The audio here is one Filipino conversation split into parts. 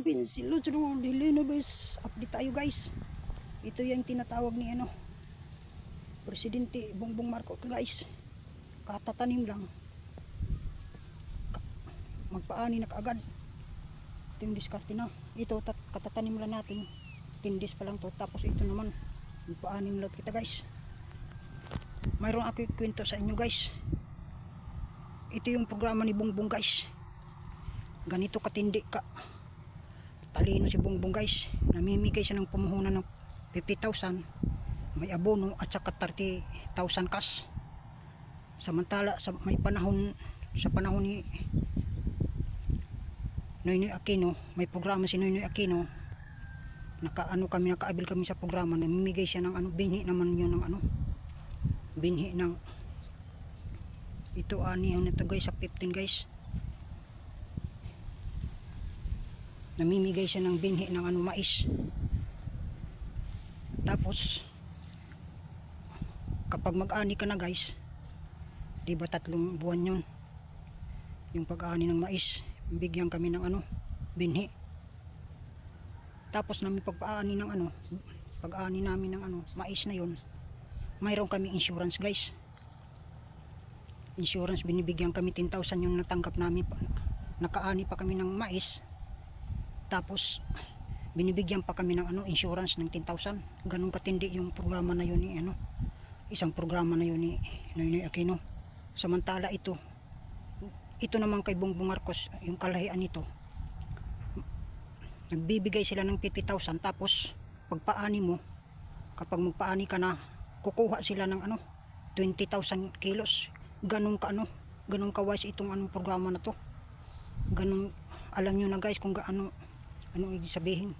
Philippines, hello to the world, hello universe. Update tayo guys. Ito yung tinatawag ni Presidente Bongbong Marcos guys. Katatanim lang, magpaani na kaagad. Ito yung diskarte na. Ito katatanim lang natin, 10 days pa lang to. Tapos ito naman magpaani na kita guys. Mayroon ako ikwento sa inyo guys. Ito yung programa ni Bongbong guys. Ganito katindi ka talino si Bongbong guys. Namimigay siya ng pumuhunan ng 50,000, may abono at saka 30,000 cash. Samantala may panahon, sa panahon ni Noynoy Aquino, may programa si Noynoy Aquino, nakaabil kami sa programa. Namimigay siya ng binhi naman yun ng binhi ng ito yun ito guys, sa 15 guys. Namimigay siya ng binhi ng mais. Tapos kapag mag-ani ka na guys, di ba 3 buwan yun yung pag-ani ng mais, bigyan kami ng binhi. Tapos namin pag-ani ng pag-ani namin ng mais na yun, mayroon kami insurance guys. Insurance, binibigyan kami 10,000 yung natanggap namin. Nakaani pa kami ng mais, tapos binibigyan pa kami ng insurance ng 10,000. Ganun katindi yung programa na yun ni isang programa na yun ni Noynoy Aquino. Samantala ito naman kay Bongbong Marcos, yung kalahian nito, nagbibigay sila ng 50,000. tapos pagpaani mo, kapag magpaani ka na, kukuha sila ng 20,000 kilos. Ganun ka-wise itong programa na to. Ganun, alam nyo na guys kung anong ibig sabihin.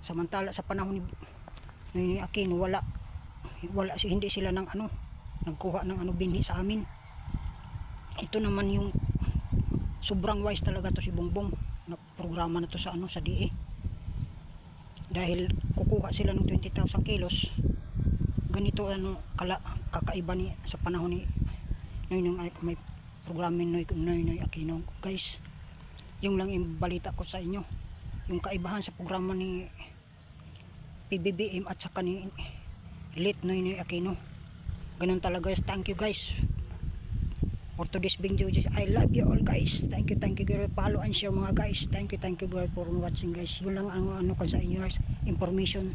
Samantala sa panahon ni Noynoy Aquino, hindi sila nagkuha ng binhi sa amin. Ito naman yung sobrang wise talaga to si Bongbong na programa na to sa sa DE. Dahil kukuha sila ng 20,000 kilos. Ganito kakaiba ni sa panahon ni Noynoy, may programa ni Noynoy Aquino guys. Yung lang yung balita ko sa inyo, yung kaibahan sa programa ni PBBM at saka ni late Noynoy Aquino. Ganun talaga guys. Thank you guys for today's video. I love you all guys. Thank you guys. Follow and share mga guys. Thank you guys for watching guys. Yun lang ang ko sa inyo guys, information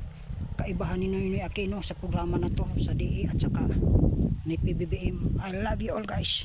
kaibahan ni Noynoy Aquino sa programa na to sa DE at saka ni PBBM. I love you all guys.